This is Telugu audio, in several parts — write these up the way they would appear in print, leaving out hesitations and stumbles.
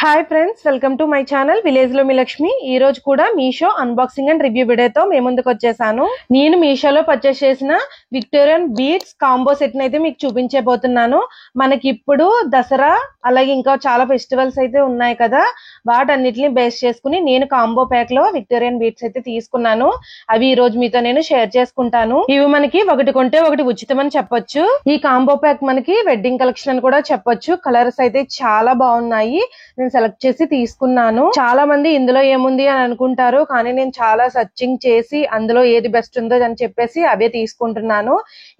Hi friends, welcome to my channel village లో మీ లక్ష్మి. ఈ రోజు కూడా మీషో అన్బాక్సింగ్ అండ్ రివ్యూ వీడియోతో మేము ముందుకు వచ్చేసాను. నేను మీషోలో పర్చేస్ చేసిన విక్టోరియన్ బీడ్స్ కాంబో సెట్ ని అయితే మీకు చూపించబోతున్నాను. మనకి ఇప్పుడు దసరా అలాగే ఇంకా చాలా ఫెస్టివల్స్ అయితే ఉన్నాయి కదా, వాటన్నిటిని బేస్ చేసుకుని నేను కాంబో ప్యాక్ లో విక్టోరియన్ బీడ్స్ అయితే తీసుకున్నాను. అవి ఈ రోజు మీతో నేను షేర్ చేసుకుంటాను. ఇవి మనకి ఒకటి కొంటే ఒకటి ఉచితం అని చెప్పొచ్చు. ఈ కాంబో ప్యాక్ మనకి వెడ్డింగ్ కలెక్షన్ అని కూడా చెప్పొచ్చు. కలర్స్ అయితే చాలా బాగున్నాయి. నేను సెలెక్ట్ చేసి తీసుకున్నాను. చాలా మంది ఇందులో ఏముంది అని అనుకుంటారు, కానీ నేను చాలా సర్చింగ్ చేసి అందులో ఏది బెస్ట్ ఉందో అని చెప్పేసి అవే తీసుకుంటున్నాను.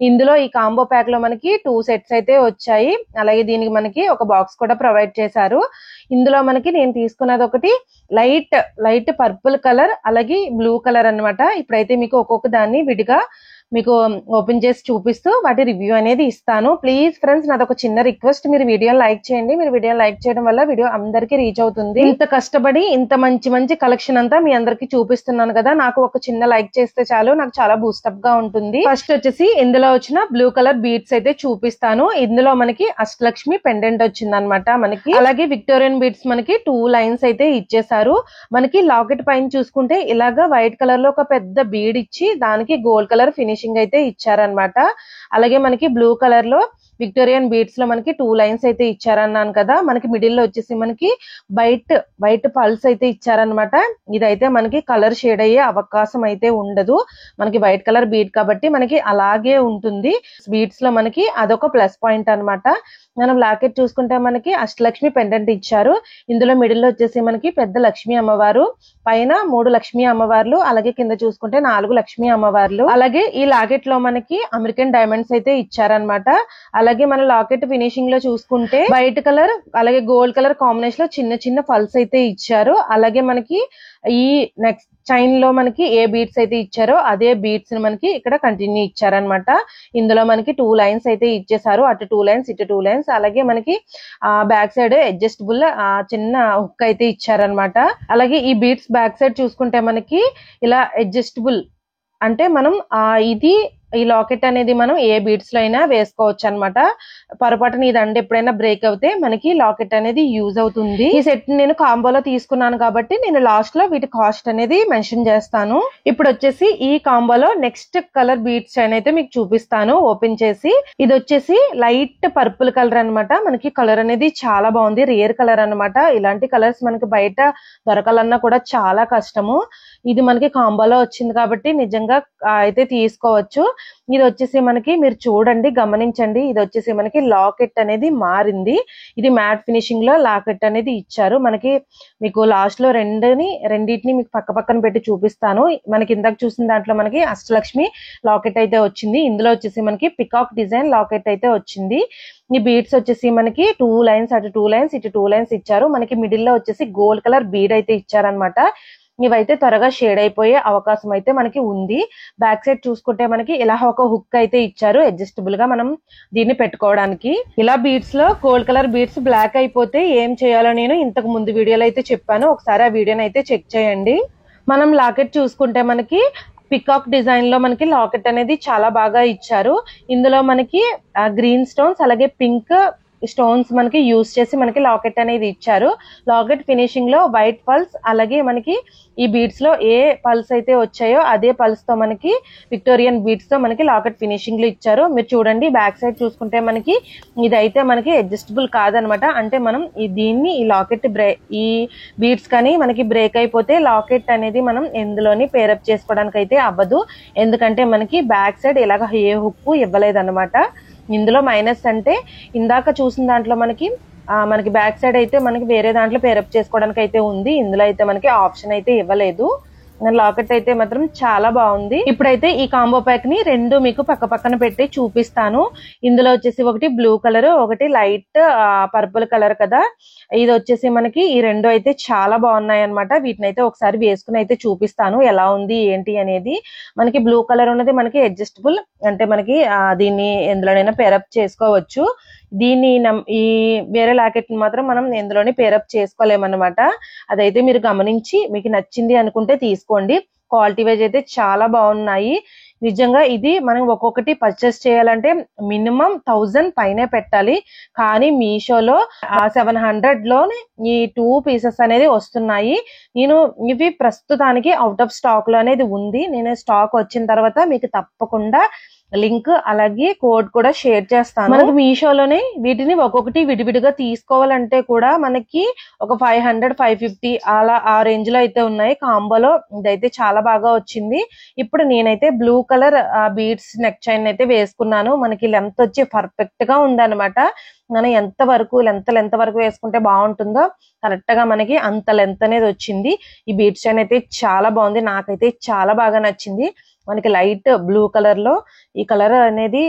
ఇందులో ఈ కాంబో ప్యాక్ లో మనకి 2 సెట్స్ అయితే వచ్చాయి. అలాగే దీనికి మనకి ఒక బాక్స్ కూడా ప్రొవైడ్ చేశారు. ఇందులో మనకి నేను తీసుకున్నది ఒకటి లైట్ పర్పుల్ కలర్, అలాగే బ్లూ కలర్ అన్నమాట. ఇప్పుడైతే మీకు ఒక్కొక్క దాన్ని విడిగా మీకు ఓపెన్ చేసి చూపిస్తూ వాటి రివ్యూ అనేది ఇస్తాను. ప్లీజ్ ఫ్రెండ్స్, నాది ఒక చిన్న రిక్వెస్ట్, మీరు వీడియోని లైక్ చేయండి. మీరు వీడియోని లైక్ చేయడం వల్ల వీడియో అందరికీ రీచ్ అవుతుంది. ఇంత కష్టపడి ఇంత మంచి కలెక్షన్ అంతా మీ అందరికి చూపిస్తున్నాను కదా, నాకు ఒక చిన్న లైక్ చేస్తే చాలు, నాకు చాలా బూస్టప్ గా ఉంటుంది. ఫస్ట్ వచ్చేసి ఇందులో వచ్చిన బ్లూ కలర్ బీడ్స్ అయితే చూపిస్తాను. ఇందులో మనకి అష్టలక్ష్మి పెండెంట్ వచ్చింది అనమాట మనకి. అలాగే విక్టోరియన్ బీడ్స్ మనకి 2 లైన్స్ అయితే ఇచ్చేసారు. మనకి లాకెట్ పైన చూసుకుంటే ఇలాగా వైట్ కలర్ లో ఒక పెద్ద బీడ్ ఇచ్చి దానికి గోల్డ్ కలర్ ఫినిషింగ్ అయితే ఇచ్చారనమాట. అలాగే మనకి బ్లూ కలర్ లో విక్టోరియన్ బీడ్స్ లో మనకి 2 లైన్స్ అయితే ఇచ్చారన్నాను కదా. మనకి మిడిల్ లో వచ్చేసి మనకి వైట్ పల్స్ అయితే ఇచ్చారనమాట. ఇదైతే మనకి కలర్ షేడ్ అయ్యే అవకాశం అయితే ఉండదు. మనకి వైట్ కలర్ బీడ్ కాబట్టి మనకి అలాగే ఉంటుంది. బీడ్స్ లో మనకి అదొక ప్లస్ పాయింట్ అనమాట. మనం లాకెట్ చూసుకుంటే మనకి అష్టలక్ష్మి పెండెంట్ ఇచ్చారు. ఇందులో మిడిల్ లో వచ్చేసి మనకి పెద్ద లక్ష్మీ అమ్మవారు, పైన 3 లక్ష్మీ అమ్మవార్లు, అలాగే కింద చూసుకుంటే 4 లక్ష్మీ అమ్మవార్లు. అలాగే ఈ లాకెట్ లో మనకి అమెరికన్ డైమండ్స్ అయితే ఇచ్చారనమాట. అలాగే మన లాకెట్ ఫినిషింగ్ లో చూసుకుంటే వైట్ కలర్ అలాగే గోల్డ్ కలర్ కాంబినేషన్ లో చిన్న ఫల్స్ అయితే ఇచ్చారు. అలాగే మనకి ఈ నెక్స్ట్ చైన్ లో మనకి ఏ బీడ్స్ అయితే ఇచ్చారో అదే బీడ్స్ ని మనకి ఇక్కడ కంటిన్యూ ఇచ్చారనమాట. ఇందులో మనకి 2 లైన్స్ అయితే ఇచ్చేసారు. అటు 2 లైన్స్ ఇటు 2 లైన్స్. అలాగే మనకి బ్యాక్ సైడ్ అడ్జస్టబుల్ చిన్న హుక్ అయితే ఇచ్చారనమాట. అలాగే ఈ బీడ్స్ బ్యాక్ సైడ్ చూసుకుంటే మనకి ఇలా అడ్జస్టబుల్ అంటే మనం ఈ లాకెట్ అనేది మనం ఏ బీడ్స్ లో అయినా వేసుకోవచ్చు అనమాట. పొరపాటున ఈ దండ ఎప్పుడైనా బ్రేక్ అవుతే మనకి లాకెట్ అనేది యూజ్ అవుతుంది. ఈ సెట్ నేను కాంబోలో తీసుకున్నాను కాబట్టి నేను లాస్ట్ లో వీటి కాస్ట్ అనేది మెన్షన్ చేస్తాను. ఇప్పుడు వచ్చేసి ఈ కాంబోలో నెక్స్ట్ కలర్ బీడ్స్ చైన్ అయితే మీకు చూపిస్తాను ఓపెన్ చేసి. ఇది వచ్చేసి లైట్ పర్పుల్ కలర్ అనమాట. మనకి కలర్ అనేది చాలా బాగుంది, రేర్ కలర్ అనమాట. ఇలాంటి కలర్స్ మనకి బయట దొరకాలన్నా కూడా చాలా కష్టము. ఇది మనకి కాంబోలో వచ్చింది కాబట్టి నిజంగా అయితే తీసుకోవచ్చు. ఇది వచ్చేసి మనకి మీరు చూడండి, గమనించండి, ఇది వచ్చేసి మనకి లాకెట్ అనేది మారింది. ఇది మ్యాట్ ఫినిషింగ్ లో లాకెట్ అనేది ఇచ్చారు మనకి. మీకు లాస్ట్ లో రెండింటిని మీకు పక్క పక్కన పెట్టి చూపిస్తాను. మనకి ఇందాక చూసిన దాంట్లో మనకి అష్టలక్ష్మి లాకెట్ అయితే వచ్చింది. ఇందులో వచ్చేసి మనకి పికాక్ డిజైన్ లాకెట్ అయితే వచ్చింది. ఈ బీడ్స్ వచ్చేసి మనకి 2 లైన్స్ అటు 2 లైన్స్ ఇటు 2 లైన్స్ ఇచ్చారు. మనకి మిడిల్ లో వచ్చేసి గోల్డ్ కలర్ బీడ్ అయితే ఇచ్చారనమాట. ఇవైతే త్వరగా షేడ్ అయిపోయే అవకాశం అయితే మనకి ఉంది. బ్యాక్ సైడ్ చూసుకుంటే మనకి ఇలా ఒక హుక్ అయితే ఇచ్చారు అడ్జస్టబుల్ గా మనం దీన్ని పెట్టుకోవడానికి. ఇలా బీడ్స్ లో గోల్డ్ కలర్ బీడ్స్ బ్లాక్ అయిపోతే ఏం చేయాలో నేను ఇంతకు ముందు వీడియోలో అయితే చెప్పాను. ఒకసారి ఆ వీడియోని అయితే చెక్ చేయండి. మనం లాకెట్ చూసుకుంటే మనకి పికాక్ డిజైన్ లో మనకి లాకెట్ అనేది చాలా బాగా ఇచ్చారు. ఇందులో మనకి గ్రీన్ స్టోన్స్ అలాగే పింక్ స్టోన్స్ మనకి యూజ్ చేసి మనకి లాకెట్ అనేది ఇచ్చారు. లాకెట్ ఫినిషింగ్ లో వైట్ పల్స్, అలాగే మనకి ఈ బీడ్స్ లో ఏ పల్స్ అయితే వచ్చాయో అదే పల్స్ తో మనకి విక్టోరియన్ బీడ్స్ తో మనకి లాకెట్ ఫినిషింగ్ లో ఇచ్చారు. మీరు చూడండి బ్యాక్ సైడ్ చూసుకుంటే మనకి ఇదైతే మనకి అడ్జస్టబుల్ కాదనమాట. అంటే మనం దీన్ని ఈ లాకెట్ ఈ బీడ్స్ కానీ మనకి బ్రేక్ అయిపోతే లాకెట్ అనేది మనం ఎందులోని పేరప్ చేసుకోవడానికి అయితే అవ్వదు. ఎందుకంటే మనకి బ్యాక్ సైడ్ ఇలాగ ఏ హుక్ ఇవ్వలేదన్నమాట. ఇందులో మైనస్ అంటే ఇందాక చూసిన దాంట్లో మనకి బ్యాక్ సైడ్ అయితే మనకి వేరే దాంట్లో పేరప్ చేసుకోవడానికి అయితే ఉంది. ఇందులో అయితే మనకి ఆప్షన్ అయితే ఇవ్వలేదు. లాకెట్ అయితే మాత్రం చాలా బాగుంది. ఇప్పుడైతే ఈ కాంబో ప్యాక్ ని 2 మీకు పక్క పక్కన పెట్టి చూపిస్తాను. ఇందులో వచ్చేసి ఒకటి బ్లూ కలర్, ఒకటి లైట్ పర్పుల్ కలర్ కదా. ఇది వచ్చేసి మనకి ఈ 2 అయితే చాలా బాగున్నాయి అనమాట. వీటిని అయితే ఒకసారి వేసుకుని అయితే చూపిస్తాను ఎలా ఉంది ఏంటి అనేది. మనకి బ్లూ కలర్ ఉన్నది మనకి అడ్జస్టబుల్, అంటే మనకి దీన్ని ఎందులోనైనా పేరప్ చేసుకోవచ్చు. దీన్ని ఈ వేరే లాకెట్ మాత్రం మనం ఎందులోని పేరప్ చేసుకోలేమన్నమాట. అదైతే మీరు గమనించి మీకు నచ్చింది అనుకుంటే తీసుకోండి. క్వాలిటీ వైజ్ అయితే చాలా బాగున్నాయి. నిజంగా ఇది మనం ఒక్కొక్కటి పర్చేస్ చేయాలంటే మినిమం 1000 పైనే పెట్టాలి. కానీ మీషోలో 700 లోనే ఈ 2 పీసెస్ అనేది వస్తున్నాయి. నేను ఇవి ప్రస్తుతానికి అవుట్ ఆఫ్ స్టాక్ లో అనేది ఉంది. నేను స్టాక్ వచ్చిన తర్వాత మీకు తప్పకుండా లింక్ అలాగే కోడ్ కూడా షేర్ చేస్తాను. మనకి మీషోలోనే వీటిని ఒక్కొక్కటి విడివిడిగా తీసుకోవాలంటే కూడా మనకి ఒక 500 550 అలా ఆ రేంజ్ లో అయితే ఉన్నాయి. కాంబోలో ఇదైతే చాలా బాగా వచ్చింది. ఇప్పుడు నేనైతే blue colour beads neck chain అయితే వేసుకున్నాను. మనకి లెంత్ వచ్చి పర్ఫెక్ట్ గా ఉందన్నమాట. మనం ఎంత వరకు వేసుకుంటే బాగుంటుందో కరెక్ట్ గా మనకి అంత లెంత్ అనేది వచ్చింది. ఈ బీడ్స్ చైన్ అయితే చాలా బాగుంది. నాకైతే చాలా బాగా నచ్చింది. మనకి లైట్ బ్లూ కలర్ లో ఈ కలర్ అనేది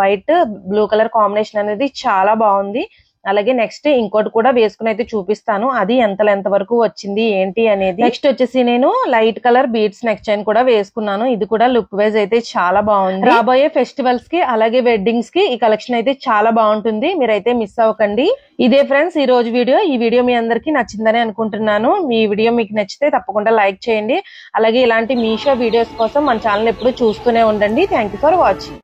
వైట్ బ్లూ కలర్ కాంబినేషన్ అనేది చాలా బాగుంది. అలాగే నెక్స్ట్ ఇంకోటి కూడా వేసుకుని అయితే చూపిస్తాను. అది ఎంత వరకు వచ్చింది ఏంటి అనేది. నెక్స్ట్ వచ్చేసి నేను light colour beads neck chain కూడా వేసుకున్నాను. ఇది కూడా లుక్ వైజ్ అయితే చాలా బాగుంది. రాబోయే ఫెస్టివల్స్ కి అలాగే వెడ్డింగ్స్ కి ఈ కలెక్షన్ అయితే చాలా బాగుంటుంది. మీరైతే మిస్ అవ్వకండి. ఇదే ఫ్రెండ్స్ ఈ రోజు వీడియో. ఈ వీడియో మీ అందరికి నచ్చిందని అనుకుంటున్నాను. మీ వీడియో మీకు నచ్చితే తప్పకుండా లైక్ చేయండి. అలాగే ఇలాంటి మీషో వీడియోస్ కోసం మన ఛానల్ ఎప్పుడు చూస్తూనే ఉండండి. Thank you for watching.